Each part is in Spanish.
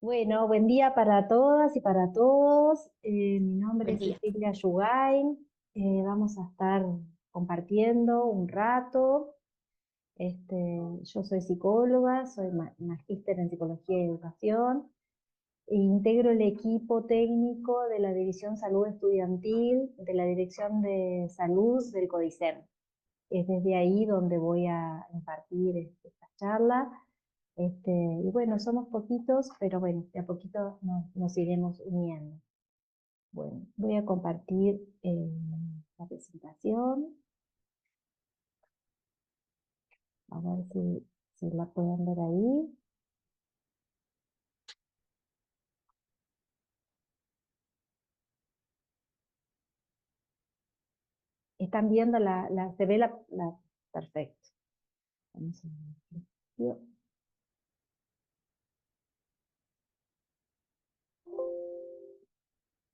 Bueno, buen día para todas y para todos. Mi nombre Buen es día. Cecilia Yugain. Vamos a estar compartiendo un rato. Yo soy psicóloga, soy magíster en psicología y educación. E integro el equipo técnico de la División Salud Estudiantil de la Dirección de Salud del CODICEN. Es desde ahí donde voy a impartir esta charla. Y bueno, somos poquitos, pero bueno, de a poquito nos iremos uniendo. Bueno, voy a compartir la presentación, a ver si la pueden ver ahí. ¿Están viendo se ve perfecto? Vamos a ver.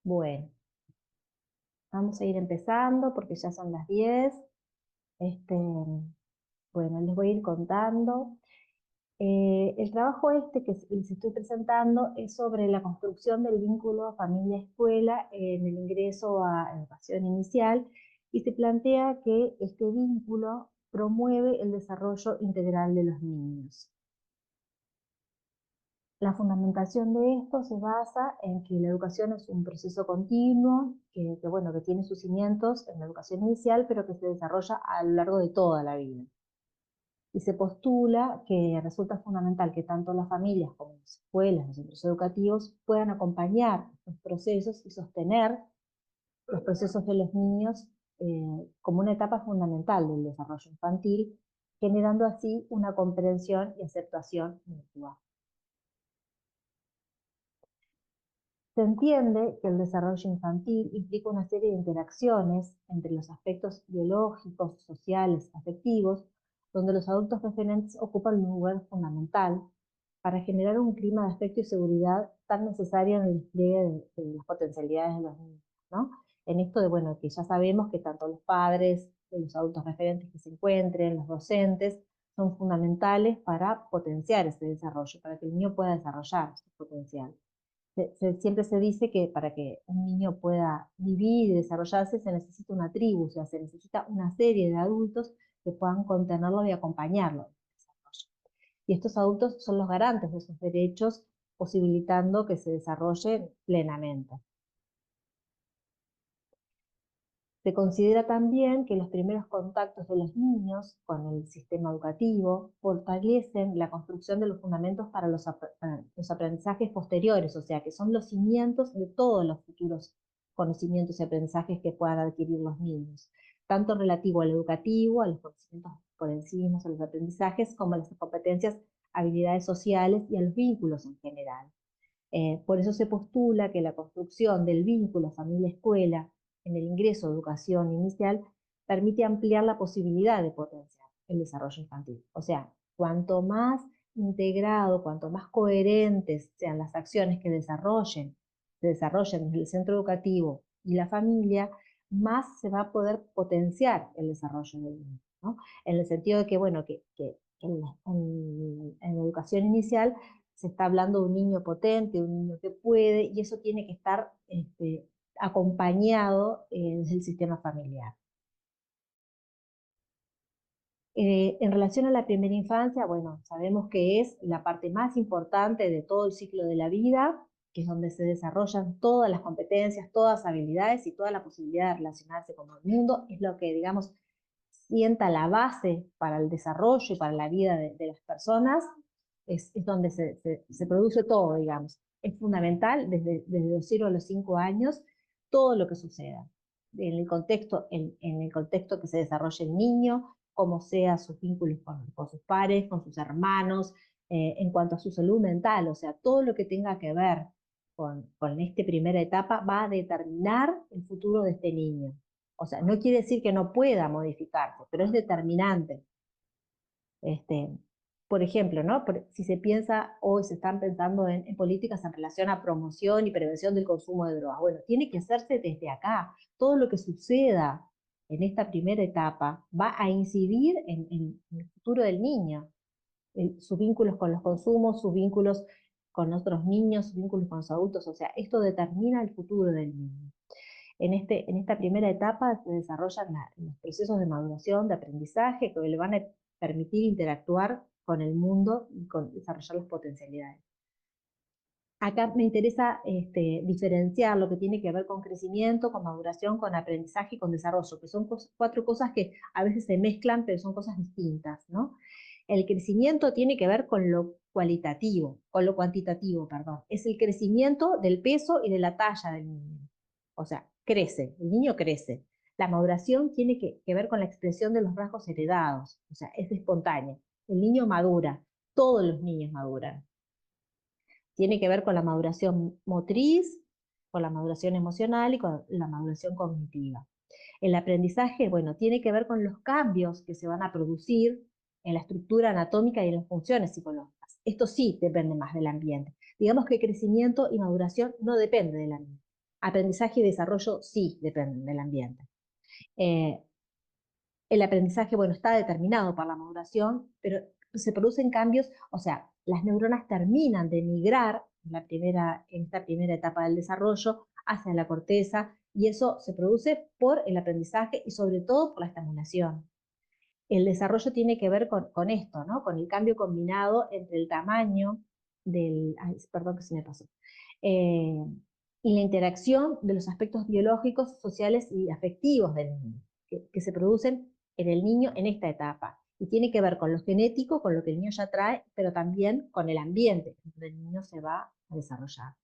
Bueno, vamos a ir empezando porque ya son las 10. Este, bueno, les voy a ir contando. El trabajo que les estoy presentando es sobre la construcción del vínculo familia-escuela en el ingreso a educación inicial y se plantea que este vínculo promueve el desarrollo integral de los niños. La fundamentación de esto se basa en que la educación es un proceso continuo, bueno, que tiene sus cimientos en la educación inicial, pero que se desarrolla a lo largo de toda la vida. Y se postula que resulta fundamental que tanto las familias como las escuelas, los centros educativos puedan acompañar los procesos y sostener los procesos de los niños como una etapa fundamental del desarrollo infantil, generando así una comprensión y aceptación mutua. Se entiende que el desarrollo infantil implica una serie de interacciones entre los aspectos biológicos, sociales, afectivos, donde los adultos referentes ocupan un lugar fundamental para generar un clima de afecto y seguridad tan necesario en el despliegue de las potencialidades de los niños, ¿no? En esto de, bueno, que ya sabemos que tanto los padres, los adultos referentes que se encuentren, los docentes, son fundamentales para potenciar ese desarrollo, para que el niño pueda desarrollar su potencial. Siempre se dice que para que un niño pueda vivir y desarrollarse se necesita una tribu, o sea, se necesita una serie de adultos que puedan contenerlo y acompañarlo en el desarrollo. Y estos adultos son los garantes de sus derechos, posibilitando que se desarrolle plenamente. Se considera también que los primeros contactos de los niños con el sistema educativo fortalecen la construcción de los fundamentos para los aprendizajes posteriores, o sea, que son los cimientos de todos los futuros conocimientos y aprendizajes que puedan adquirir los niños, tanto relativo al educativo, a los conocimientos por encima, a los aprendizajes, como a las competencias, habilidades sociales y a los vínculos en general. Por eso se postula que la construcción del vínculo familia-escuela en el ingreso a educación inicial permite ampliar la posibilidad de potenciar el desarrollo infantil. O sea, cuanto más integrado, cuanto más coherentes sean las acciones que se desarrollen desde el centro educativo y la familia, más se va a poder potenciar el desarrollo del niño, ¿no? En el sentido de que, bueno, que en la educación inicial se está hablando de un niño potente, de un niño que puede, y eso tiene que estar acompañado desde el sistema familiar. En relación a la primera infancia, bueno, sabemos que es la parte más importante de todo el ciclo de la vida, que es donde se desarrollan todas las competencias, todas las habilidades y toda la posibilidad de relacionarse con el mundo, es lo que, digamos, sienta la base para el desarrollo y para la vida de las personas, es donde se produce todo, digamos. Es fundamental desde los 0 a los 5 años todo lo que suceda. En el contexto que se desarrolle el niño, cómo sea sus vínculos con sus pares, con sus hermanos, en cuanto a su salud mental, o sea, todo lo que tenga que ver con esta primera etapa va a determinar el futuro de este niño. O sea, no quiere decir que no pueda modificarse, pero es determinante. Este, por ejemplo, ¿no? Si se piensa, hoy se están pensando en políticas en relación a promoción y prevención del consumo de drogas. Bueno, tiene que hacerse desde acá. Todo lo que suceda en esta primera etapa va a incidir en el futuro del niño, sus vínculos con los consumos, sus vínculos con otros niños, sus vínculos con los adultos, o sea, esto determina el futuro del niño. En esta primera etapa se desarrollan los procesos de maduración, de aprendizaje, que le van a permitir interactuar con el mundo y desarrollar las potencialidades. Acá me interesa diferenciar lo que tiene que ver con crecimiento, con maduración, con aprendizaje y con desarrollo, que son cuatro cosas que a veces se mezclan, pero son cosas distintas, ¿no? El crecimiento tiene que ver con lo cualitativo, con lo cuantitativo, perdón. Es el crecimiento del peso y de la talla del niño. O sea, crece, el niño crece. La maduración tiene que ver con la expresión de los rasgos heredados, o sea, es espontánea. El niño madura, todos los niños maduran. Tiene que ver con la maduración motriz, con la maduración emocional y con la maduración cognitiva. El aprendizaje, bueno, tiene que ver con los cambios que se van a producir en la estructura anatómica y en las funciones psicológicas. Esto sí depende más del ambiente. Digamos que crecimiento y maduración no dependen del ambiente. Aprendizaje y desarrollo sí dependen del ambiente. Eh, el aprendizaje, bueno, está determinado por la maduración, pero se producen cambios, o sea, las neuronas terminan de migrar en esta primera etapa del desarrollo hacia la corteza, y eso se produce por el aprendizaje y sobre todo por la estimulación. El desarrollo tiene que ver con esto, ¿no? Con el cambio combinado entre el tamaño ay, perdón que se me pasó, eh, y la interacción de los aspectos biológicos, sociales y afectivos del niño, que se producen en el niño en esta etapa. Y tiene que ver con lo genético, con lo que el niño ya trae, pero también con el ambiente donde el niño se va a desarrollar.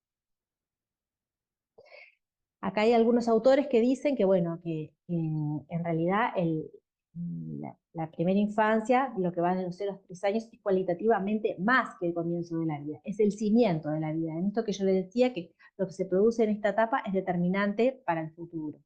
Acá hay algunos autores que dicen que, bueno, que en realidad la primera infancia, lo que va de los 0 a los 3 años, es cualitativamente más que el comienzo de la vida, es el cimiento de la vida. En esto que yo le decía, que lo que se produce en esta etapa es determinante para el futuro.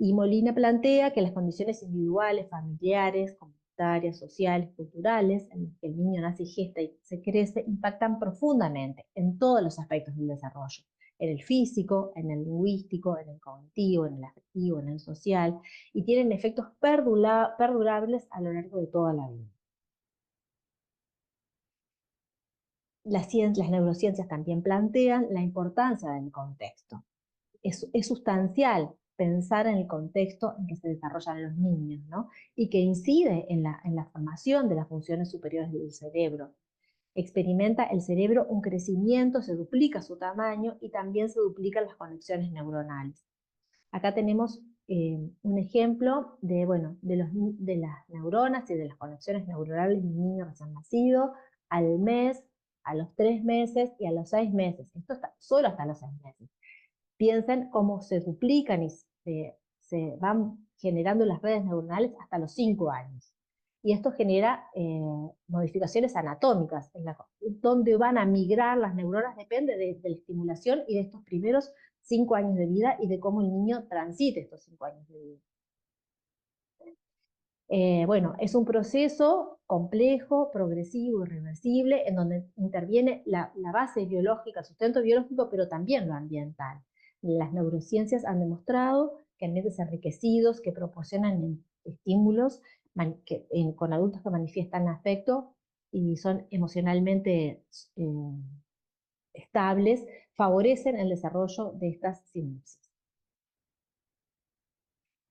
Y Molina plantea que las condiciones individuales, familiares, comunitarias, sociales, culturales, en las que el niño nace y gesta y se crece, impactan profundamente en todos los aspectos del desarrollo, en el físico, en el lingüístico, en el cognitivo, en el afectivo, en el social, y tienen efectos perdurables a lo largo de toda la vida. Las neurociencias también plantean la importancia del contexto. Es sustancial pensar en el contexto en que se desarrollan los niños, ¿no? Y que incide en la formación de las funciones superiores del cerebro. Experimenta el cerebro un crecimiento, se duplica su tamaño y también se duplican las conexiones neuronales. Acá tenemos un ejemplo de, bueno, de las neuronas y de las conexiones neuronales de un niño recién nacido al mes, a los 3 meses y a los 6 meses. Esto está solo hasta los 6 meses. Piensen cómo se duplican y se van generando las redes neuronales hasta los 5 años. Y esto genera modificaciones anatómicas. Dónde van a migrar las neuronas depende de la estimulación y de estos primeros 5 años de vida y de cómo el niño transite estos 5 años de vida. Bueno, es un proceso complejo, progresivo, irreversible, en donde interviene la base biológica, el sustento biológico, pero también lo ambiental. Las neurociencias han demostrado que ambientes enriquecidos, que proporcionan estímulos con adultos que manifiestan afecto y son emocionalmente estables, favorecen el desarrollo de estas sinapsis.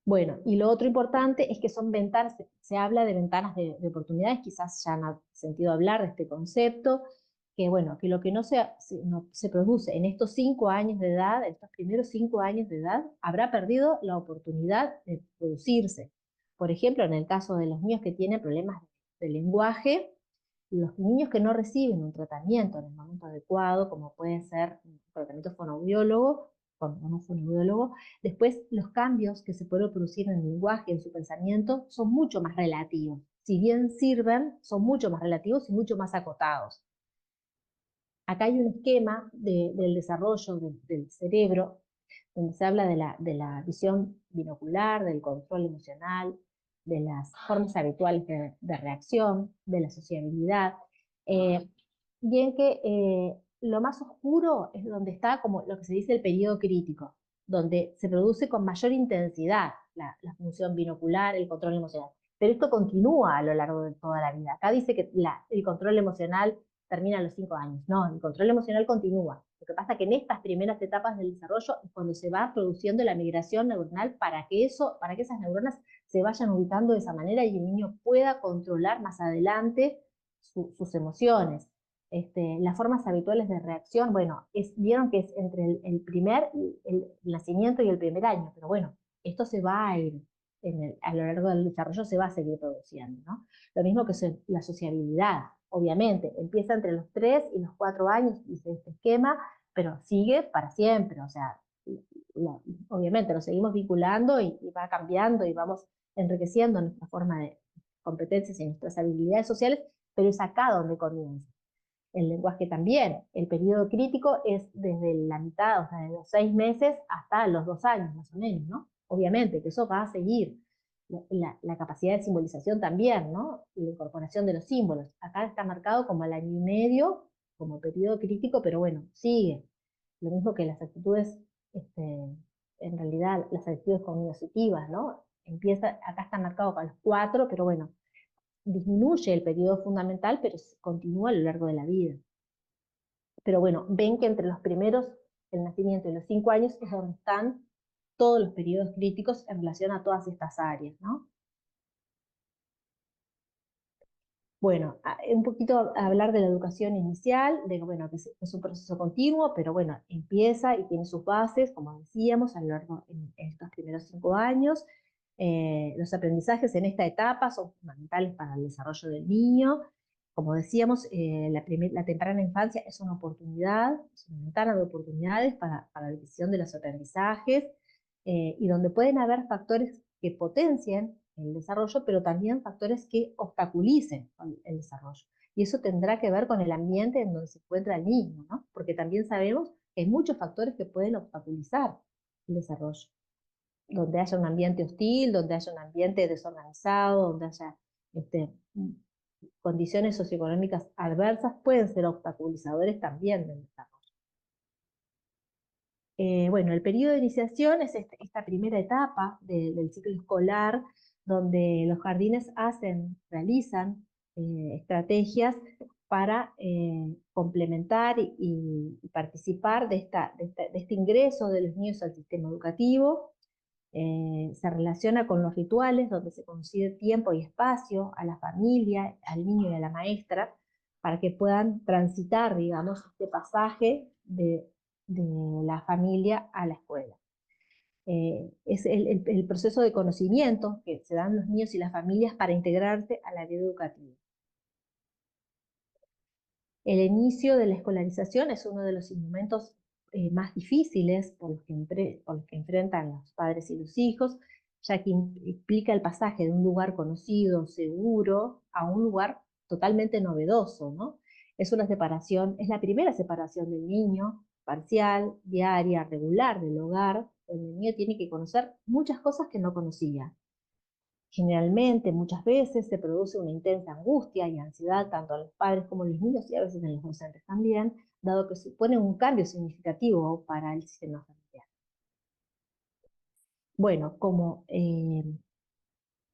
Bueno, y lo otro importante es que son ventanas, se habla de ventanas de oportunidades, quizás ya han sentido hablar de este concepto, que bueno, que lo que no se produce en estos 5 años de edad, en estos primeros 5 años de edad, habrá perdido la oportunidad de producirse. Por ejemplo, en el caso de los niños que tienen problemas de lenguaje, los niños que no reciben un tratamiento en el momento adecuado, como puede ser un tratamiento fonoaudiólogo, con un fonoaudiólogo, después los cambios que se pueden producir en el lenguaje, en su pensamiento, son mucho más relativos. Si bien sirven, son mucho más relativos y mucho más acotados. Acá hay un esquema del desarrollo del cerebro, donde se habla de la visión binocular, del control emocional, de las formas habituales de reacción, de la sociabilidad, y en que lo más oscuro es donde está como lo que se dice el periodo crítico, donde se produce con mayor intensidad la función binocular, el control emocional. Pero esto continúa a lo largo de toda la vida. Acá dice que el control emocional termina a los 5 años. No, el control emocional continúa. Lo que pasa es que en estas primeras etapas del desarrollo es cuando se va produciendo la migración neuronal para que esas neuronas se vayan ubicando de esa manera y el niño pueda controlar más adelante sus emociones. Las formas habituales de reacción, bueno, vieron que es entre el nacimiento y el primer año, pero bueno, esto se va a ir, a lo largo del desarrollo se va a seguir produciendo, ¿no? Lo mismo que la sociabilidad, obviamente, empieza entre los 3 y los 4 años, dice este esquema, pero sigue para siempre, o sea, obviamente nos seguimos vinculando y va cambiando y vamos enriqueciendo nuestra forma de competencias y nuestras habilidades sociales, pero es acá donde comienza. El lenguaje también. El periodo crítico es desde la mitad, o sea, de los 6 meses hasta los 2 años, más o menos, ¿no? Obviamente que eso va a seguir. La capacidad de simbolización también, ¿no? Y la incorporación de los símbolos. Acá está marcado como el año y medio, como periodo crítico, pero bueno, sigue. Lo mismo que las actitudes, en realidad, las actitudes cognitivas, ¿no? Acá está marcado para los 4, pero bueno, disminuye el periodo fundamental, pero continúa a lo largo de la vida. Pero bueno, ven que entre los primeros, el nacimiento y los 5 años es donde están todos los periodos críticos en relación a todas estas áreas, ¿no? Bueno, un poquito hablar de la educación inicial, de bueno, que es un proceso continuo, pero bueno, empieza y tiene sus bases, como decíamos, a lo largo en estos primeros 5 años. Los aprendizajes en esta etapa son fundamentales para el desarrollo del niño. Como decíamos, la temprana infancia es una oportunidad, es una ventana de oportunidades para la decisión de los aprendizajes, y donde pueden haber factores que potencien el desarrollo, pero también factores que obstaculicen el desarrollo. Y eso tendrá que ver con el ambiente en donde se encuentra el niño, ¿no? Porque también sabemos que hay muchos factores que pueden obstaculizar el desarrollo. Donde haya un ambiente hostil, donde haya un ambiente desorganizado, donde haya condiciones socioeconómicas adversas, pueden ser obstaculizadores también del desarrollo. Bueno, el periodo de iniciación es esta primera etapa del ciclo escolar, donde los jardines realizan estrategias para complementar y participar de este ingreso de los niños al sistema educativo. Se relaciona con los rituales, donde se concede tiempo y espacio a la familia, al niño y a la maestra, para que puedan transitar, digamos, este pasaje de la familia a la escuela. Es el proceso de conocimiento que se dan los niños y las familias para integrarse a la vida educativa. El inicio de la escolarización es uno de los momentos más difíciles por los que enfrentan los padres y los hijos, ya que implica el pasaje de un lugar conocido, seguro, a un lugar totalmente novedoso, ¿no? Es la primera separación del niño, parcial, diaria, regular del hogar, donde el niño tiene que conocer muchas cosas que no conocía. Generalmente, muchas veces, se produce una intensa angustia y ansiedad tanto a los padres como a los niños y a veces en los docentes también, dado que supone un cambio significativo para el sistema familiar. Bueno,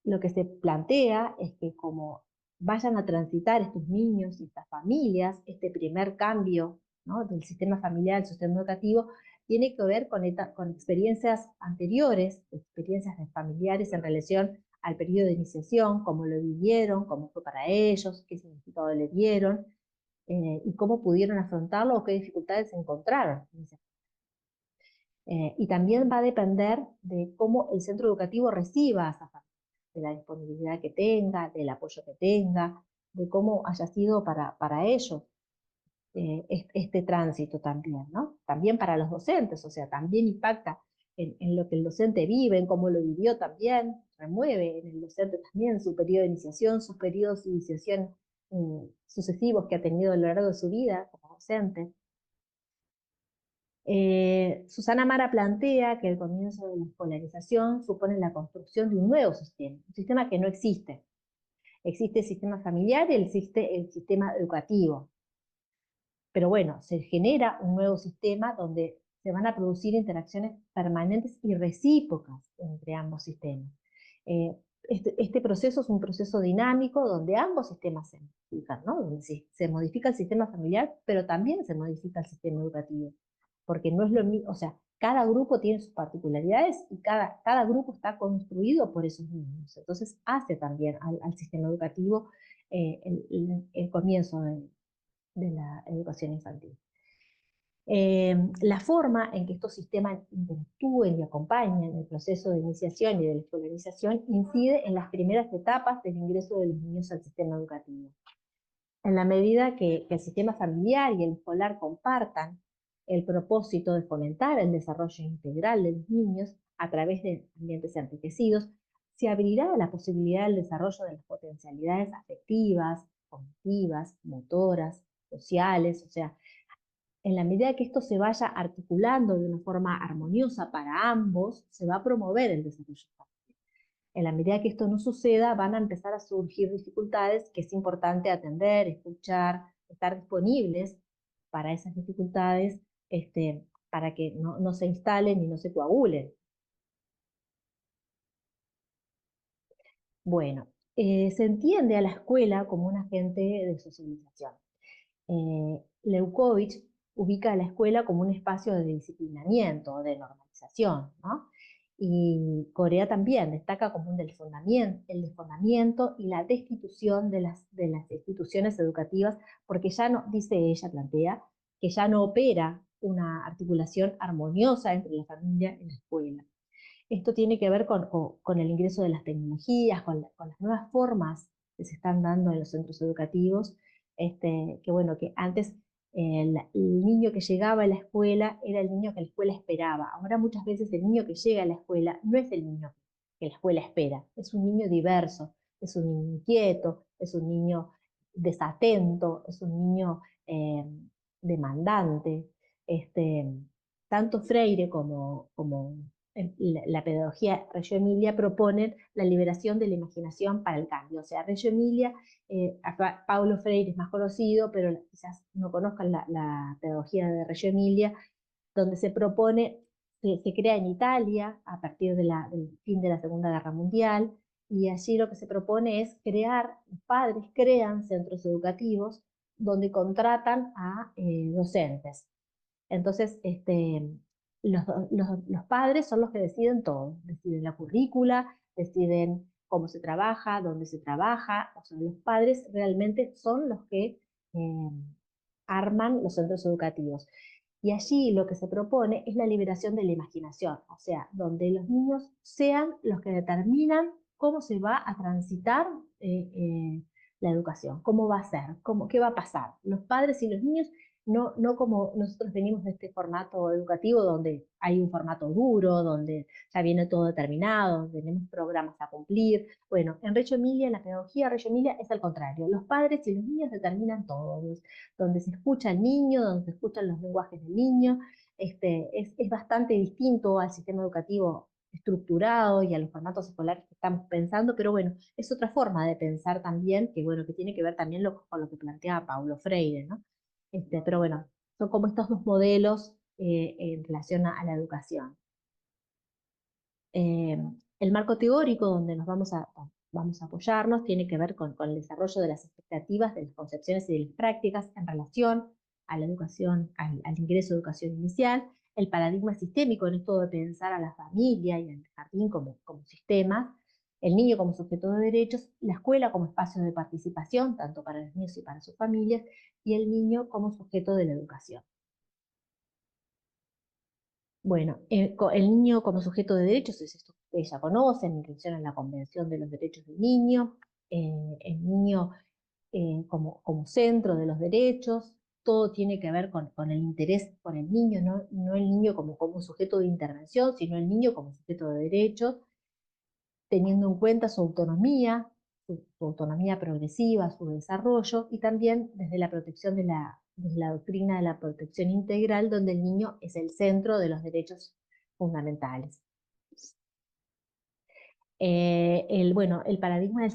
lo que se plantea es que como vayan a transitar estos niños y estas familias, este primer cambio, ¿no?, del sistema familiar al sistema educativo, tiene que ver con experiencias anteriores, experiencias de familiares en relación al periodo de iniciación, cómo lo vivieron, cómo fue para ellos, qué significado le dieron, y cómo pudieron afrontarlo o qué dificultades encontraron. Y también va a depender de cómo el centro educativo reciba a esa familia, de la disponibilidad que tenga, del apoyo que tenga, de cómo haya sido para ellos este tránsito también, ¿no? También para los docentes, o sea, también impacta en lo que el docente vive, en cómo lo vivió también, remueve en el docente también su periodo de iniciación, sus periodos de iniciación sucesivos que ha tenido a lo largo de su vida como docente. Susana Mara plantea que el comienzo de la escolarización supone la construcción de un nuevo sistema, un sistema que no existe. Existe el sistema familiar y existe el sistema educativo. Pero bueno, se genera un nuevo sistema donde se van a producir interacciones permanentes y recíprocas entre ambos sistemas. este proceso es un proceso dinámico donde ambos sistemas se modifican, ¿no? Donde se modifica el sistema familiar, pero también se modifica el sistema educativo, porque no es lo mismo, o sea, cada grupo tiene sus particularidades y cada grupo está construido por esos niños. Entonces hace también al sistema educativo el comienzo de la educación infantil. La forma en que estos sistemas interactúen y acompañan el proceso de iniciación y de la escolarización incide en las primeras etapas del ingreso de los niños al sistema educativo. En la medida que el sistema familiar y el escolar compartan el propósito de fomentar el desarrollo integral de los niños a través de ambientes enriquecidos, se abrirá la posibilidad del desarrollo de las potencialidades afectivas, cognitivas, motoras, sociales, o sea, en la medida que esto se vaya articulando de una forma armoniosa para ambos, se va a promover el desarrollo infantil. En la medida que esto no suceda, van a empezar a surgir dificultades que es importante atender, escuchar, estar disponibles para esas dificultades, para que no se instalen y no se coagulen. Bueno, se entiende a la escuela como un agente de socialización. Leukovich ubica a la escuela como un espacio de disciplinamiento, de normalización, ¿no? Y Corea también destaca como el desfondamiento y la destitución de las instituciones educativas, porque ya no, dice ella, plantea, que ya no opera una articulación armoniosa entre la familia y la escuela. Esto tiene que ver con el ingreso de las tecnologías, con las nuevas formas que se están dando en los centros educativos, que bueno, que antes el niño que llegaba a la escuela era el niño que la escuela esperaba. Ahora muchas veces el niño que llega a la escuela no es el niño que la escuela espera, es un niño diverso, es un niño inquieto, es un niño desatento, es un niño demandante. Este, Tanto Freire como la pedagogía Reggio Emilia proponen la liberación de la imaginación para el cambio. O sea, Reggio Emilia, Paulo Freire es más conocido, pero quizás no conozcan la pedagogía de Reggio Emilia, donde se propone, se crea en Italia a partir del fin de la Segunda Guerra Mundial, y allí lo que se propone es crear, los padres crean centros educativos donde contratan a docentes. Entonces, los padres son los que deciden todo, deciden la currícula, deciden cómo se trabaja, dónde se trabaja, o sea, los padres realmente son los que eh, arman los centros educativos. Y allí lo que se propone es la liberación de la imaginación, o sea, donde los niños sean los que determinan cómo se va a transitar la educación, cómo va a ser, qué va a pasar. Los padres y los niños no como nosotros venimos de este formato educativo donde hay un formato duro, donde ya viene todo determinado, donde tenemos programas a cumplir. Bueno, en Reggio Emilia, en la pedagogía Reggio Emilia es al contrario. Los padres y los niños determinan todo, donde se escucha al niño, donde se escuchan los lenguajes del niño. Es bastante distinto al sistema educativo estructurado y a los formatos escolares que estamos pensando, pero bueno, es otra forma de pensar también, que bueno, que tiene que ver también con lo que plantea Paulo Freire, ¿no? Pero bueno, son como estos dos modelos en relación a la educación. Eh, el marco teórico donde vamos a apoyarnos tiene que ver con el desarrollo de las expectativas, de las concepciones y de las prácticas en relación a la educación, al ingreso de educación inicial, el paradigma sistémico en esto de pensar a la familia y al jardín como sistemas, el niño como sujeto de derechos, la escuela como espacio de participación, tanto para los niños y para sus familias, y el niño como sujeto de la educación. Bueno, el niño como sujeto de derechos es esto que ustedes ya conocen, inclusión en la Convención de los Derechos del Niño, el niño como centro de los derechos, todo tiene que ver con el interés por el niño, no el niño como sujeto de intervención, sino el niño como sujeto de derechos, teniendo en cuenta su autonomía, su autonomía progresiva, su desarrollo, y también desde la protección desde la doctrina de la protección integral, donde el niño es el centro de los derechos fundamentales. Bueno, el paradigma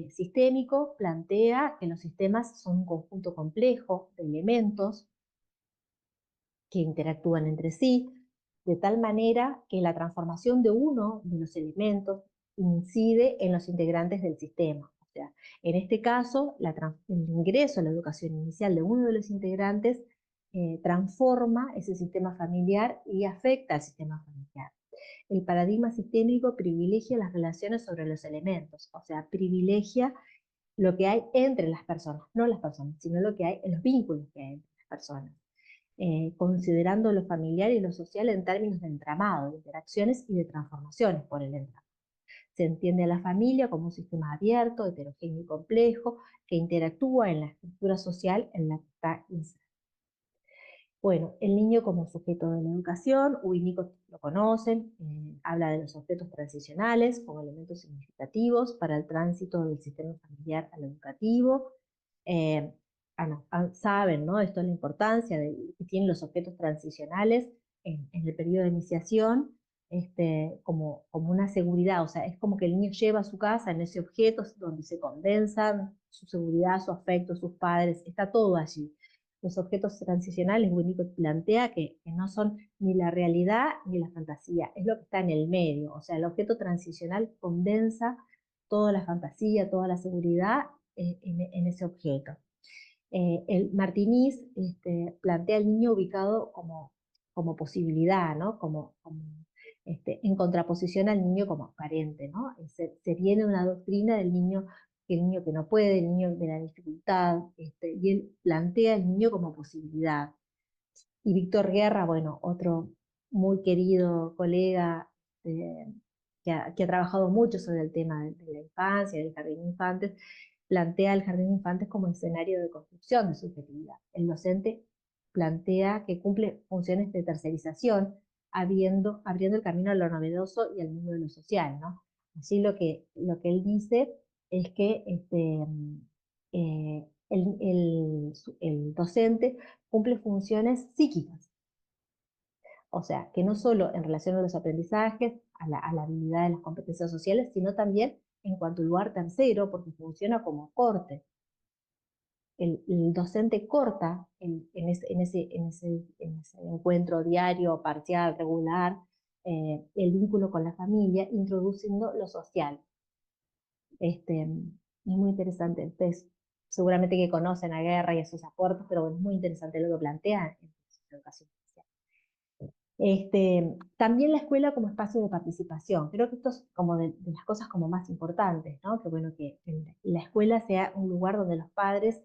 sistémico plantea que los sistemas son un conjunto complejo de elementos que interactúan entre sí, de tal manera que la transformación de uno de los elementos incide en los integrantes del sistema. O sea, en este caso, el ingreso a la educación inicial de uno de los integrantes transforma ese sistema familiar y afecta al sistema familiar. El paradigma sistémico privilegia las relaciones sobre los elementos, o sea, privilegia lo que hay entre las personas, no las personas, sino lo que hay en los vínculos que hay entre las personas, considerando lo familiar y lo social en términos de entramado, de interacciones y de transformaciones por el entramado. Se entiende a la familia como un sistema abierto, heterogéneo y complejo, que interactúa en la estructura social en la que está inserto. Bueno, el niño como sujeto de la educación, Winnicott lo conocen, habla de los objetos transicionales como elementos significativos para el tránsito del sistema familiar al educativo. Eh, saben, ¿no? Esto es la importancia que tienen los objetos transicionales en el periodo de iniciación, como una seguridad, o sea, es como que el niño lleva a su casa en ese objeto donde se condensan su seguridad, su afecto, sus padres, está todo allí. Los objetos transicionales, Winnicott plantea que no son ni la realidad ni la fantasía, es lo que está en el medio. O sea, el objeto transicional condensa toda la fantasía, toda la seguridad en ese objeto. El Martínez plantea al niño ubicado como posibilidad, ¿no? En contraposición al niño como carente, ¿no? Se viene una doctrina del niño el niño que no puede, el niño de la dificultad, y él plantea al niño como posibilidad. Y Víctor Guerra, bueno, otro muy querido colega que ha trabajado mucho sobre el tema de la infancia, del jardín de infantes, plantea el jardín de infantes como escenario de construcción de subjetividad. El docente plantea que cumple funciones de tercerización, abriendo el camino a lo novedoso y al mundo de lo social, ¿no? Así lo que él dice es que el docente cumple funciones psíquicas, o sea, que no solo en relación a los aprendizajes, a la habilidad de las competencias sociales, sino también en cuanto al lugar tercero, porque funciona como corte. El docente corta en ese encuentro diario, parcial, regular, el vínculo con la familia, introduciendo lo social. Es muy interesante. Ustedes seguramente que conocen a Guerra y a sus aportes, pero bueno, es muy interesante lo que plantea en la educación social. También la escuela como espacio de participación. Creo que esto es como de las cosas como más importantes, ¿no? Que bueno, que la escuela sea un lugar donde los padres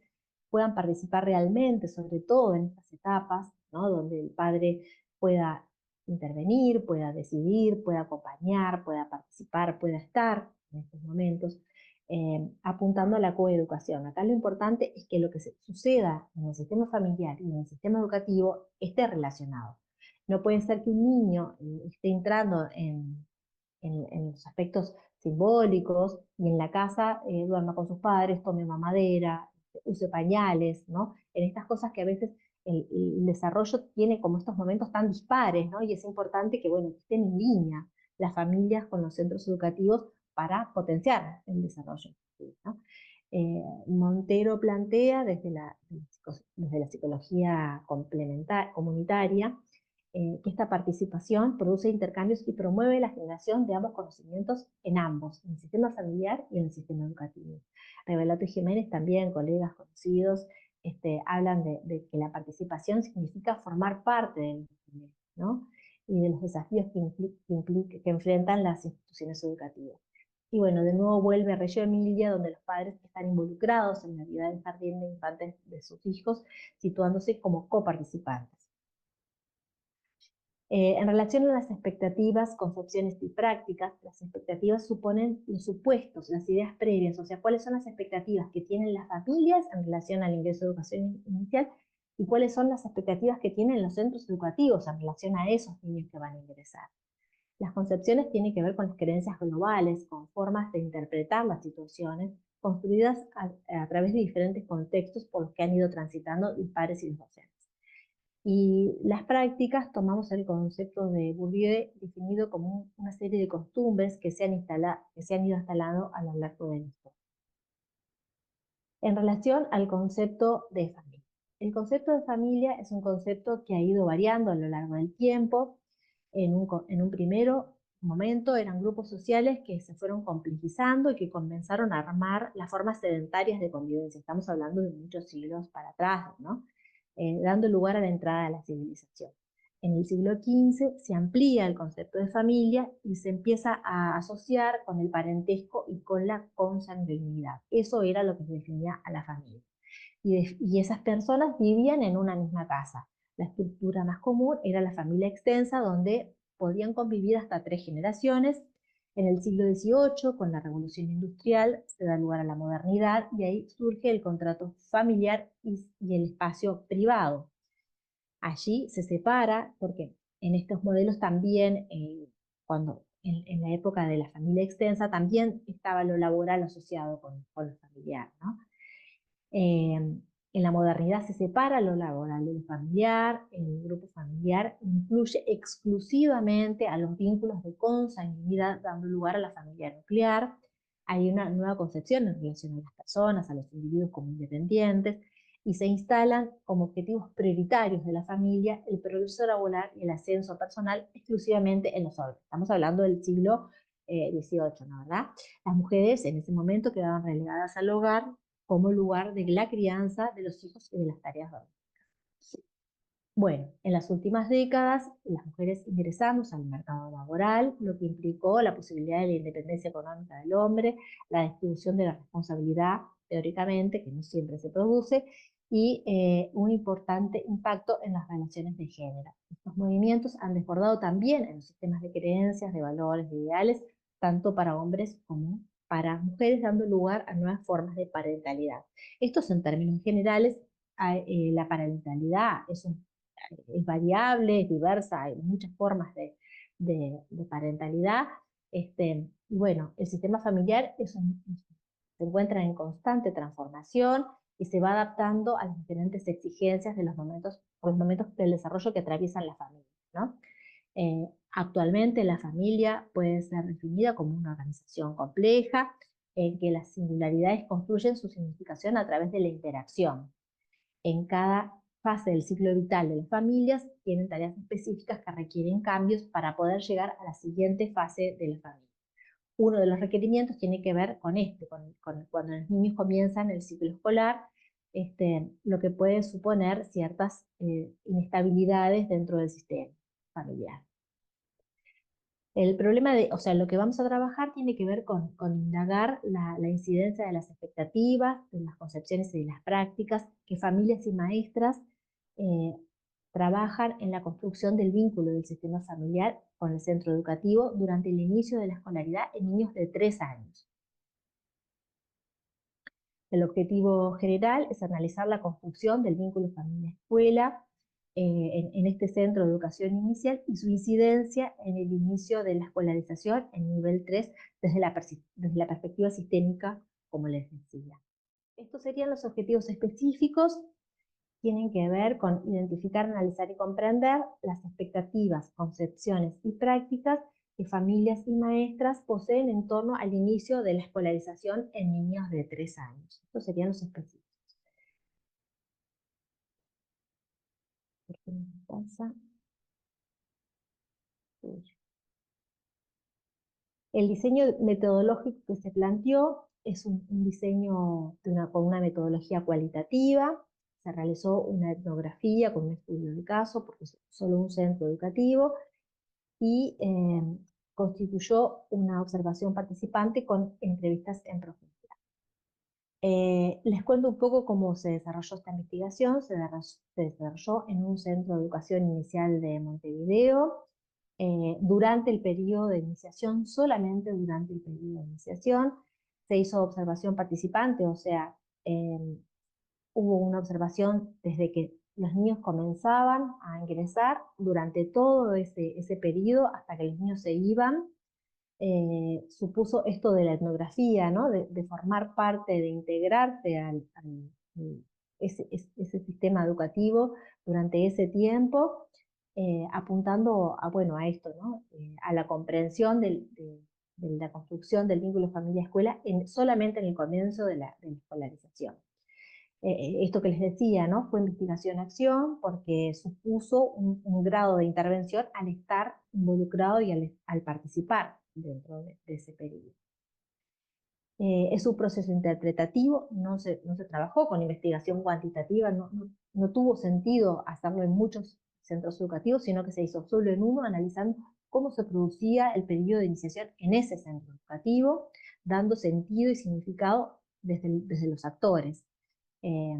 puedan participar realmente, sobre todo en estas etapas, ¿no? Donde el padre pueda intervenir, pueda decidir, pueda acompañar, pueda participar, pueda estar en estos momentos, apuntando a la coeducación. Acá lo importante es que lo que suceda en el sistema familiar y en el sistema educativo esté relacionado. No puede ser que un niño esté entrando en los aspectos simbólicos y en la casa duerma con sus padres, tome mamadera, use pañales, ¿no? En estas cosas que a veces el desarrollo tiene como estos momentos tan dispares, ¿no? Y es importante que, bueno, que estén en línea las familias con los centros educativos para potenciar el desarrollo, ¿no? Montero plantea desde la psicología comunitaria que esta participación produce intercambios y promueve la generación de ambos conocimientos en ambos, en el sistema familiar y en el sistema educativo. Revelato y Jiménez también, colegas conocidos, hablan de que la participación significa formar parte del sistema, ¿no? Y de los desafíos que enfrentan las instituciones educativas. Y bueno, de nuevo vuelve a Reggio Emilia, donde los padres están involucrados en la vida del jardín de infantes de sus hijos, situándose como coparticipantes. En relación a las expectativas, concepciones y prácticas, las expectativas suponen los supuestos, las ideas previas, o sea, cuáles son las expectativas que tienen las familias en relación al ingreso a educación inicial y cuáles son las expectativas que tienen los centros educativos en relación a esos niños que van a ingresar. Las concepciones tienen que ver con las creencias globales, con formas de interpretar las situaciones, construidas a través de diferentes contextos por los que han ido transitando los padres y los docentes. Y las prácticas, tomamos el concepto de Bourdieu definido como una serie de costumbres que se han ido instalando a lo largo de la historia. En relación al concepto de familia. El concepto de familia es un concepto que ha ido variando a lo largo del tiempo. En un primero momento eran grupos sociales que se fueron complejizando y que comenzaron a armar las formas sedentarias de convivencia. Estamos hablando de muchos siglos para atrás, ¿no? Dando lugar a la entrada de la civilización. En el siglo XV se amplía el concepto de familia y se empieza a asociar con el parentesco y con la consanguinidad. Eso era lo que definía a la familia. Y esas personas vivían en una misma casa. La estructura más común era la familia extensa, donde podían convivir hasta 3 generaciones. En el siglo XVIII, con la Revolución Industrial, se da lugar a la modernidad y ahí surge el contrato familiar y el espacio privado. Allí se separa, porque en estos modelos también, cuando en la época de la familia extensa, también estaba lo laboral asociado con lo familiar, ¿no? En la modernidad se separa lo laboral de lo familiar, el grupo familiar incluye exclusivamente a los vínculos de consanguinidad, dando lugar a la familia nuclear. Hay una nueva concepción en relación a las personas, a los individuos como independientes, y se instalan como objetivos prioritarios de la familia el progreso laboral y el ascenso personal exclusivamente en los hombres. Estamos hablando del siglo XVIII, ¿no? ¿Verdad? Las mujeres en ese momento quedaban relegadas al hogar como lugar de la crianza de los hijos y de las tareas domésticas. Bueno, en las últimas décadas las mujeres ingresamos al mercado laboral, lo que implicó la posibilidad de la independencia económica del hombre, la distribución de la responsabilidad, teóricamente, que no siempre se produce, y un importante impacto en las relaciones de género. Estos movimientos han desbordado también en los sistemas de creencias, de valores, de ideales, tanto para hombres como para mujeres, dando lugar a nuevas formas de parentalidad. Estos en términos generales, la parentalidad es variable, es diversa, hay muchas formas de parentalidad. Y bueno, el sistema familiar se encuentra en constante transformación y se va adaptando a las diferentes exigencias de los momentos del desarrollo que atraviesan las familias, ¿no? Actualmente la familia puede ser definida como una organización compleja en que las singularidades construyen su significación a través de la interacción. En cada fase del ciclo vital de las familias tienen tareas específicas que requieren cambios para poder llegar a la siguiente fase de la familia. Uno de los requerimientos tiene que ver con cuando los niños comienzan el ciclo escolar, lo que puede suponer ciertas inestabilidades dentro del sistema familiar. El problema o sea, lo que vamos a trabajar tiene que ver con indagar la incidencia de las expectativas, de las concepciones y de las prácticas que familias y maestras eh, trabajan en la construcción del vínculo del sistema familiar con el centro educativo durante el inicio de la escolaridad en niños de 3 años. El objetivo general es analizar la construcción del vínculo familia-escuela en este centro de educación inicial y su incidencia en el inicio de la escolarización en nivel 3 desde la perspectiva sistémica, como les decía. Estos serían los objetivos específicos. Tienen que ver con identificar, analizar y comprender las expectativas, concepciones y prácticas que familias y maestras poseen en torno al inicio de la escolarización en niños de 3 años. Estos serían los específicos. ¿Por qué me pasa? El diseño metodológico que se planteó es un diseño con una metodología cualitativa. Se realizó una etnografía con un estudio de caso, porque es solo un centro educativo, y constituyó una observación participante con entrevistas en profundidad. Les cuento un poco cómo se desarrolló esta investigación. Se desarrolló en un centro de educación inicial de Montevideo, durante el periodo de iniciación, solamente durante el periodo de iniciación. Se hizo observación participante, o sea, hubo una observación desde que los niños comenzaban a ingresar durante todo ese periodo hasta que los niños se iban. Supuso esto de la etnografía, ¿no? De formar parte, de integrarse ese sistema educativo durante ese tiempo, apuntando bueno, a esto, ¿no? A la comprensión de la construcción del vínculo familia-escuela solamente en el comienzo de la escolarización. Esto que les decía, ¿no? Fue investigación-acción porque supuso un grado de intervención al estar involucrado y al participar dentro de ese periodo. Es un proceso interpretativo, no se trabajó con investigación cuantitativa, no tuvo sentido hacerlo en muchos centros educativos, sino que se hizo solo en uno, analizando cómo se producía el periodo de iniciación en ese centro educativo, dando sentido y significado desde los actores. Eh,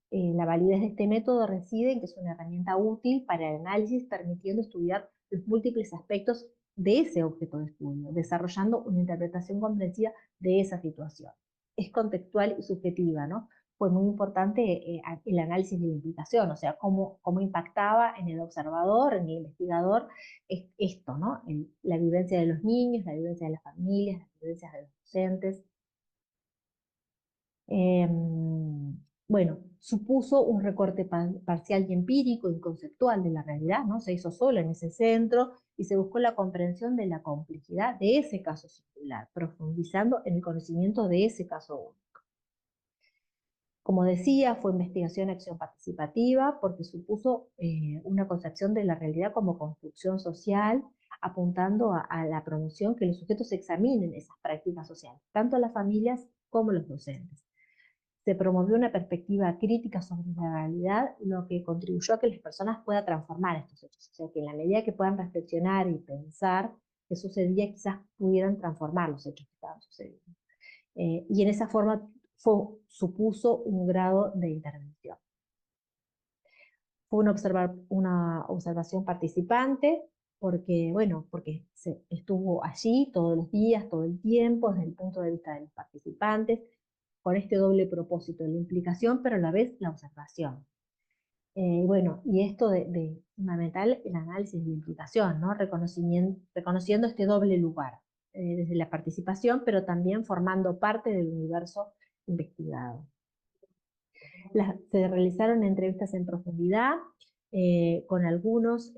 la validez de este método reside en que es una herramienta útil para el análisis, permitiendo estudiar los múltiples aspectos de ese objeto de estudio, desarrollando una interpretación comprensiva de esa situación. Es contextual y subjetiva, ¿no? Fue muy importante el análisis de la implicación, o sea, cómo impactaba en el observador, en el investigador, esto, ¿no? La vivencia de los niños, la vivencia de las familias, las vivencias de los docentes. Eh, bueno, supuso un recorte parcial y empírico y conceptual de la realidad, ¿no? Se hizo solo en ese centro y se buscó la comprensión de la complejidad de ese caso singular, profundizando en el conocimiento de ese caso único. Como decía, fue investigación-acción participativa porque supuso una concepción de la realidad como construcción social, apuntando a la promoción que los sujetos examinen esas prácticas sociales, tanto las familias como los docentes. Se promovió una perspectiva crítica sobre la realidad, lo que contribuyó a que las personas puedan transformar estos hechos. O sea, que en la medida que puedan reflexionar y pensar qué sucedía, quizás pudieran transformar los hechos que estaban sucediendo. Y en esa forma supuso un grado de intervención. Fue una observación participante, porque se estuvo allí todos los días, todo el tiempo, desde el punto de vista de los participantes, con este doble propósito, la implicación, pero a la vez la observación. Y esto de fundamental, el análisis de la implicación, ¿no? Reconociendo este doble lugar, desde la participación, pero también formando parte del universo investigado. Se realizaron entrevistas en profundidad con algunos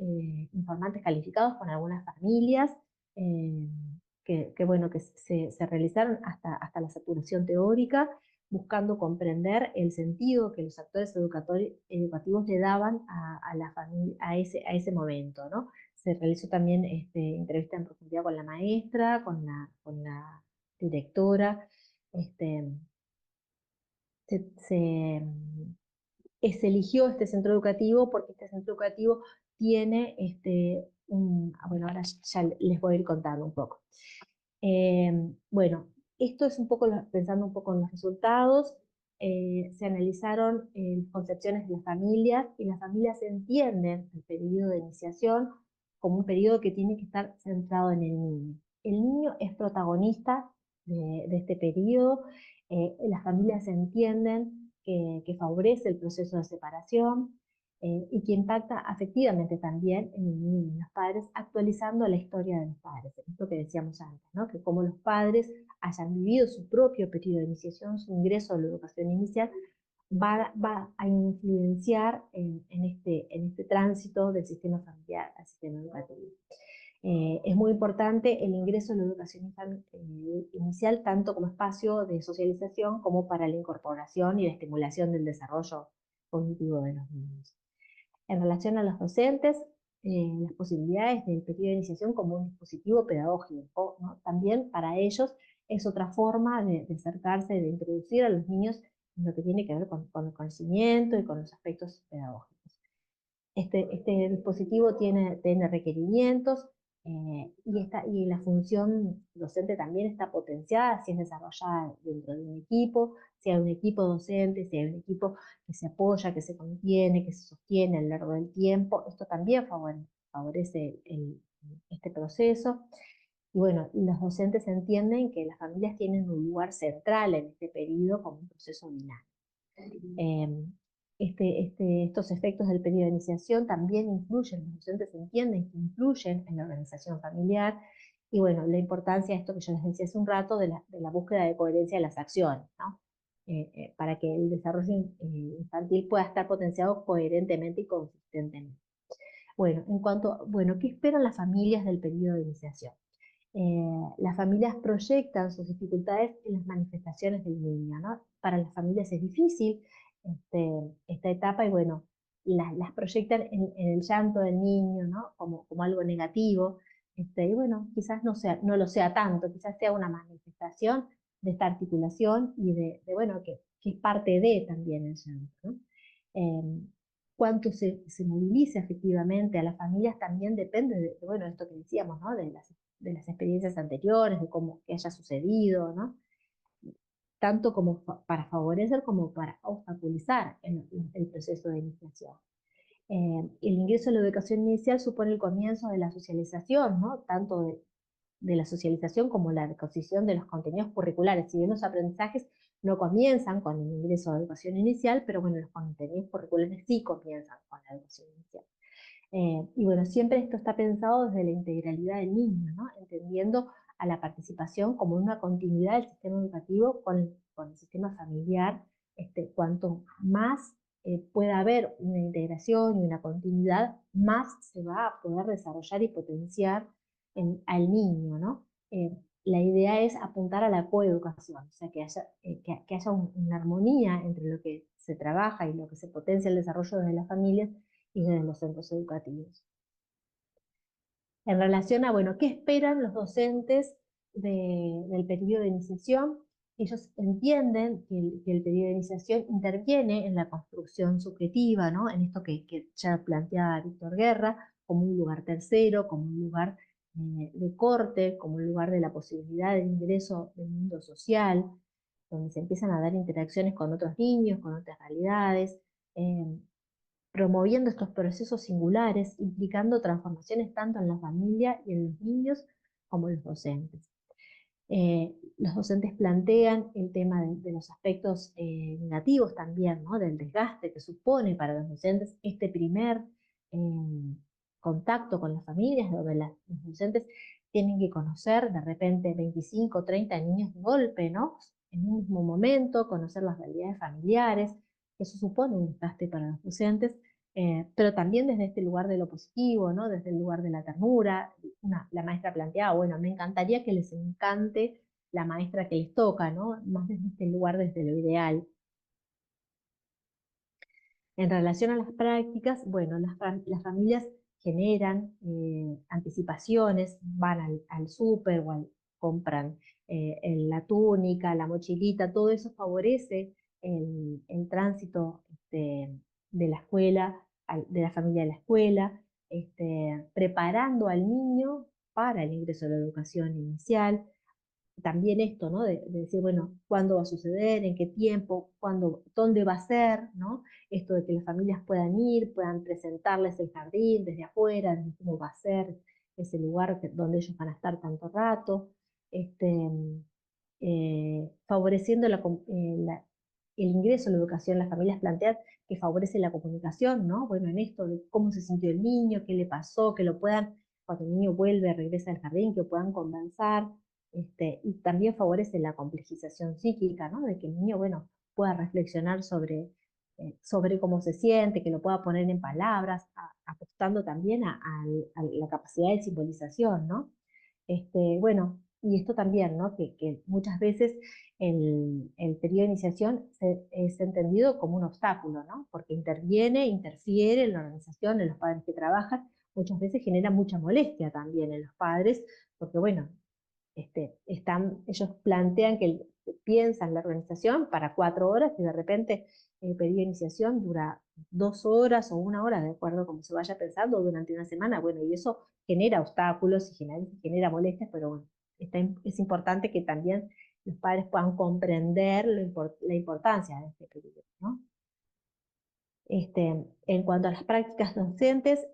informantes calificados, con algunas familias, eh, que se realizaron hasta la saturación teórica, buscando comprender el sentido que los actores educativos le daban a la familia, a ese momento, ¿no? Se realizó también entrevista en profundidad con la maestra, con la directora, se, se, se eligió este centro educativo porque este centro educativo tiene bueno, ahora ya les voy a ir contando un poco. Bueno, esto es un poco, pensando un poco en los resultados, se analizaron concepciones de las familias y las familias entienden el periodo de iniciación como un periodo que tiene que estar centrado en el niño. El niño es protagonista de este periodo, las familias entienden que favorece el proceso de separación y que impacta afectivamente también en el niño y en los padres, actualizando la historia de los padres. Esto que decíamos antes, ¿no? Que como los padres hayan vivido su propio periodo de iniciación, su ingreso a la educación inicial, va a influenciar en este tránsito del sistema familiar al sistema educativo. Es muy importante el ingreso a la educación inicial, tanto como espacio de socialización como para la incorporación y la estimulación del desarrollo cognitivo de los niños. En relación a los docentes, las posibilidades del periodo de iniciación como un dispositivo pedagógico, ¿no? También para ellos es otra forma de acercarse, de introducir a los niños en lo que tiene que ver con el conocimiento y con los aspectos pedagógicos. Este dispositivo tiene requerimientos y la función docente también está potenciada si es desarrollada dentro de un equipo, si hay un equipo docente, si hay un equipo que se apoya, que se contiene, que se sostiene a lo largo del tiempo. Esto también favorece este proceso. Y bueno, los docentes entienden que las familias tienen un lugar central en este periodo como un proceso dinámico. Estos efectos del periodo de iniciación también influyen, los docentes entienden que influyen en la organización familiar, y bueno, la importancia de esto que yo les decía hace un rato, de la búsqueda de coherencia de las acciones, ¿no? Para que el desarrollo infantil pueda estar potenciado coherentemente y consistentemente. Bueno, ¿qué esperan las familias del periodo de iniciación? Las familias proyectan sus dificultades en las manifestaciones del niño, ¿no? para las familias es difícil esta etapa y bueno, las proyectan en el llanto del niño, ¿no? Como algo negativo. Y bueno, quizás no lo sea tanto, quizás sea una manifestación de esta articulación y bueno, que es parte de también el llanto, ¿no? Eh, Cuánto se moviliza efectivamente a las familias también depende bueno, esto que decíamos, ¿no? De las experiencias anteriores, de cómo que haya sucedido, ¿no? Tanto como para favorecer como para obstaculizar el proceso de iniciación. El ingreso a la educación inicial supone el comienzo de la socialización, ¿no? Tanto de la socialización como la adquisición de los contenidos curriculares. Si bien los aprendizajes no comienzan con el ingreso a la educación inicial, pero bueno, los contenidos curriculares sí comienzan con la educación inicial. Y bueno, siempre esto está pensado desde la integralidad del niño, ¿no? Entendiendo a la participación como una continuidad del sistema educativo con el sistema familiar. Cuanto más pueda haber una integración y una continuidad, más se va a poder desarrollar y potenciar al niño, ¿no? La idea es apuntar a la coeducación, o sea, que haya una armonía entre lo que se trabaja y lo que se potencia el desarrollo de las familias y desde los centros educativos. En relación a, bueno, ¿qué esperan los docentes del periodo de iniciación? Ellos entienden que el periodo de iniciación interviene en la construcción subjetiva, ¿no? En esto que ya planteaba Víctor Guerra, como un lugar tercero, como un lugar de corte, como un lugar de la posibilidad de ingreso del mundo social, donde se empiezan a dar interacciones con otros niños, con otras realidades, eh, promoviendo estos procesos singulares, implicando transformaciones tanto en la familia y en los niños como en los docentes. Los docentes plantean el tema de los aspectos negativos también, ¿no? Del desgaste que supone para los docentes este primer contacto con las familias, donde los docentes tienen que conocer de repente 25 o 30 niños de golpe, ¿no? En un mismo momento, conocer las realidades familiares, eso supone un desgaste para los docentes, pero también desde este lugar de lo positivo, ¿no? Desde el lugar de la ternura. La maestra planteaba, bueno, me encantaría que les encante la maestra que les toca, ¿no? Más desde este lugar, desde lo ideal. En relación a las prácticas, bueno, las familias generan anticipaciones, van al súper compran la túnica, la mochilita, todo eso favorece el tránsito de la escuela, de la familia a la escuela, preparando al niño para el ingreso a la educación inicial. También esto, ¿no? De decir, bueno, ¿cuándo va a suceder? ¿En qué tiempo? ¿Cuándo? ¿Dónde va a ser? ¿No? Esto de que las familias puedan ir, puedan presentarles el jardín desde afuera, desde cómo va a ser ese lugar donde ellos van a estar tanto rato, este, favoreciendo el ingreso a la educación. Las familias plantean que favorece la comunicación, ¿no? Bueno, en esto de cómo se sintió el niño, qué le pasó, que lo puedan, cuando el niño vuelve, regresa al jardín, que puedan conversar. Y también favorece la complejización psíquica, ¿no? De que el niño, bueno, pueda reflexionar sobre cómo se siente, que lo pueda poner en palabras, apostando también a la capacidad de simbolización, ¿no? Bueno, y esto también, ¿no? Que muchas veces el periodo de iniciación es entendido como un obstáculo, ¿no? Porque interfiere en la organización, en los padres que trabajan, muchas veces genera mucha molestia también en los padres, porque bueno, ellos plantean que piensan la organización para 4 horas y de repente el pedido de iniciación dura 2 horas o 1 hora, de acuerdo a cómo se vaya pensando durante una semana. Bueno, y eso genera obstáculos y genera molestias, pero bueno, es importante que también los padres puedan comprender la importancia de este periodo, ¿no? En cuanto a las prácticas docentes,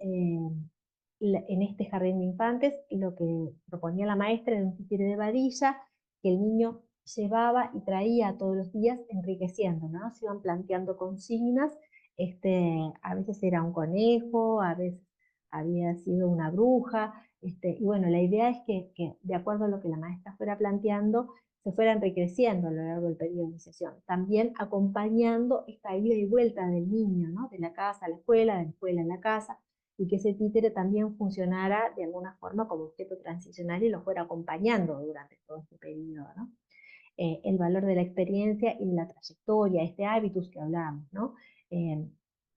en este jardín de infantes, lo que proponía la maestra era un títere de varilla que el niño llevaba y traía todos los días enriqueciendo, ¿no? Se iban planteando consignas, a veces era un conejo, a veces había sido una bruja, y bueno, la idea es que de acuerdo a lo que la maestra fuera planteando, se fuera enriqueciendo a lo largo del periodo de iniciación, también acompañando esta ida y vuelta del niño, ¿no? De la casa a la escuela, de la escuela a la casa, y que ese títere también funcionara de alguna forma como objeto transicional y lo fuera acompañando durante todo este periodo, ¿no? el valor de la experiencia y de la trayectoria, este hábitus que hablábamos, ¿no? Eh,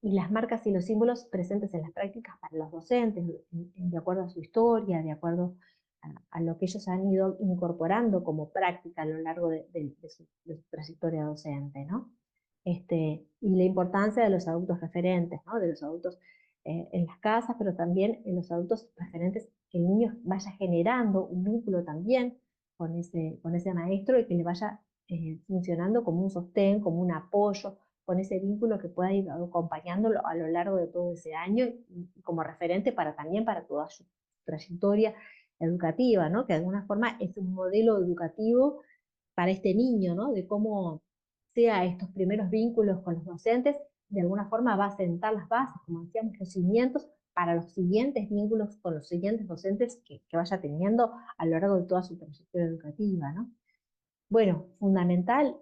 y las marcas y los símbolos presentes en las prácticas para los docentes, de acuerdo a su historia, de acuerdo a lo que ellos han ido incorporando como práctica a lo largo de su trayectoria docente, ¿no? Y la importancia de los adultos referentes, ¿no? De los adultos en las casas, pero también en los adultos referentes, que el niño vaya generando un vínculo también con ese maestro y que le vaya funcionando como un sostén, como un apoyo, con ese vínculo que pueda ir acompañándolo a lo largo de todo ese año y como referente para también para toda su trayectoria educativa, ¿no? Que de alguna forma es un modelo educativo para este niño, ¿no? De cómo sea estos primeros vínculos con los docentes, de alguna forma va a sentar las bases, como decíamos, los cimientos para los siguientes vínculos con los siguientes docentes que vaya teniendo a lo largo de toda su trayectoria educativa, ¿no? Bueno, fundamental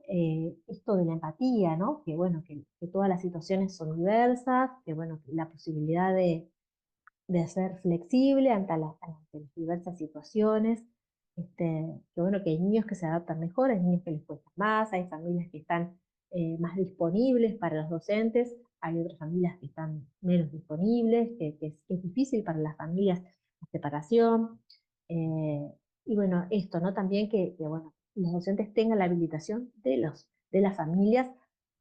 esto de la empatía, ¿no? Que bueno, que todas las situaciones son diversas, que bueno, que la posibilidad de ser flexible ante las diversas situaciones. Que bueno, que hay niños que se adaptan mejor, hay niños que les cuesta más, hay familias que están más disponibles para los docentes, hay otras familias que están menos disponibles, que es difícil para las familias la separación. eh, y bueno, esto, ¿no? También que, bueno, los docentes tengan la habilitación de las familias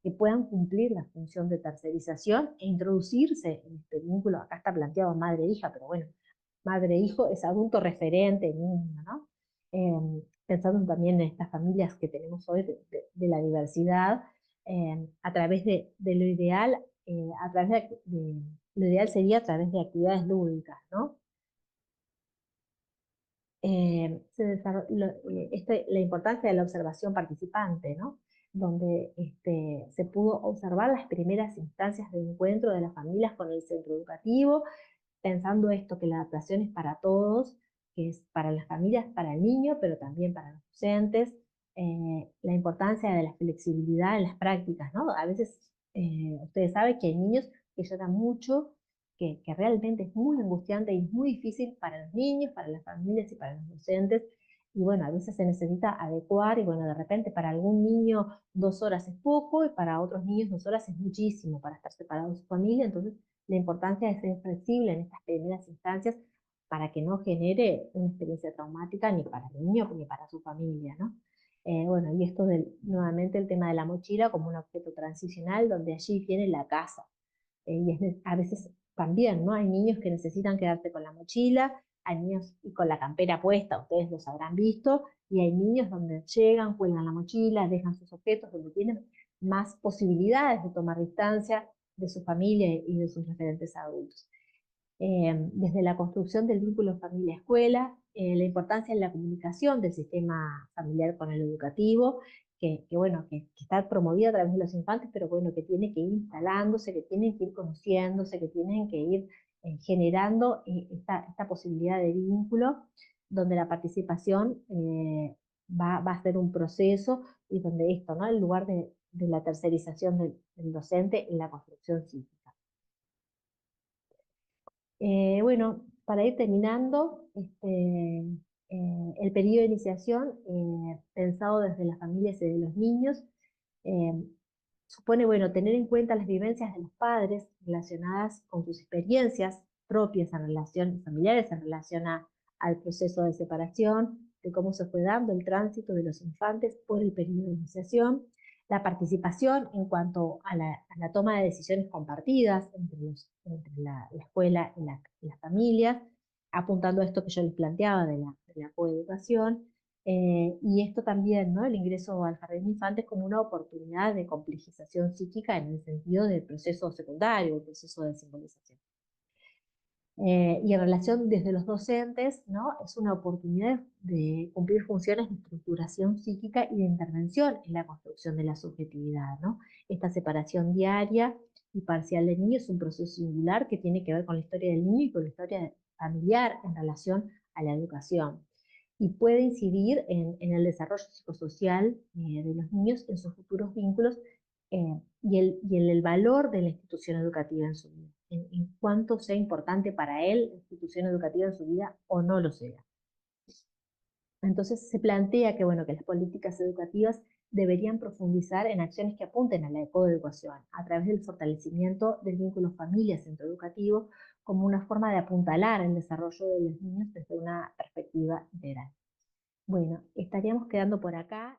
que puedan cumplir la función de tercerización e introducirse en este vínculo. Acá está planteado madre-hija, pero bueno, madre-hijo es adulto referente, niño, ¿no? Pensando también en estas familias que tenemos hoy de la diversidad, a través de lo ideal, a través lo ideal sería a través de actividades lúdicas, ¿no? La importancia de la observación participante, ¿no? Donde se pudo observar las primeras instancias de encuentro de las familias con el centro educativo, pensando esto, que la adaptación es para todos, que es para las familias, para el niño, pero también para los docentes, la importancia de la flexibilidad en las prácticas, ¿no? A veces ustedes saben que hay niños que lloran mucho, que realmente es muy angustiante y es muy difícil para los niños, para las familias y para los docentes. Y bueno, a veces se necesita adecuar y bueno, de repente para algún niño 2 horas es poco y para otros niños 2 horas es muchísimo para estar separados de su familia. Entonces, la importancia de ser flexible en estas primeras instancias para que no genere una experiencia traumática ni para el niño ni para su familia, ¿no? Bueno, y esto nuevamente el tema de la mochila como un objeto transicional donde allí viene la casa. A veces también, ¿no? Hay niños que necesitan quedarse con la mochila, hay niños y con la campera puesta, ustedes los habrán visto, y hay niños donde llegan, cuelgan la mochila, dejan sus objetos, donde tienen más posibilidades de tomar distancia de su familia y de sus referentes adultos. Desde la construcción del vínculo familia-escuela, la importancia en la comunicación del sistema familiar con el educativo, bueno, que está promovido a través de los infantes, pero bueno, que tiene que ir instalándose, que tienen que ir conociéndose, que tienen que ir generando esta posibilidad de vínculo, donde la participación va a ser un proceso y donde esto, ¿no? En lugar de la tercerización del docente en la construcción psíquica. Bueno, para ir terminando, el periodo de iniciación, pensado desde las familias y de los niños, eh, supone, bueno, tener en cuenta las vivencias de los padres relacionadas con sus experiencias propias en relación, familiares en relación al proceso de separación, de cómo se fue dando el tránsito de los infantes por el periodo de iniciación, la participación en cuanto a la toma de decisiones compartidas entre la escuela y las familias, apuntando a esto que yo les planteaba de la coeducación, y esto también, ¿no? El ingreso al jardín de infantes como una oportunidad de complejización psíquica en el sentido del proceso secundario, el proceso de simbolización. Y en relación desde los docentes, ¿no? Es una oportunidad de cumplir funciones de estructuración psíquica y de intervención en la construcción de la subjetividad, ¿no? Esta separación diaria y parcial del niño es un proceso singular que tiene que ver con la historia del niño y con la historia familiar en relación a la educación. Y puede incidir en el desarrollo psicosocial de los niños, en sus futuros vínculos y en el valor de la institución educativa en su vida, en cuánto sea importante para él la institución educativa en su vida o no lo sea. Entonces se plantea que, bueno, que las políticas educativas deberían profundizar en acciones que apunten a la coeducación a través del fortalecimiento del vínculo familia-centro educativo como una forma de apuntalar el desarrollo de los niños desde una perspectiva integral. Bueno, estaríamos quedando por acá.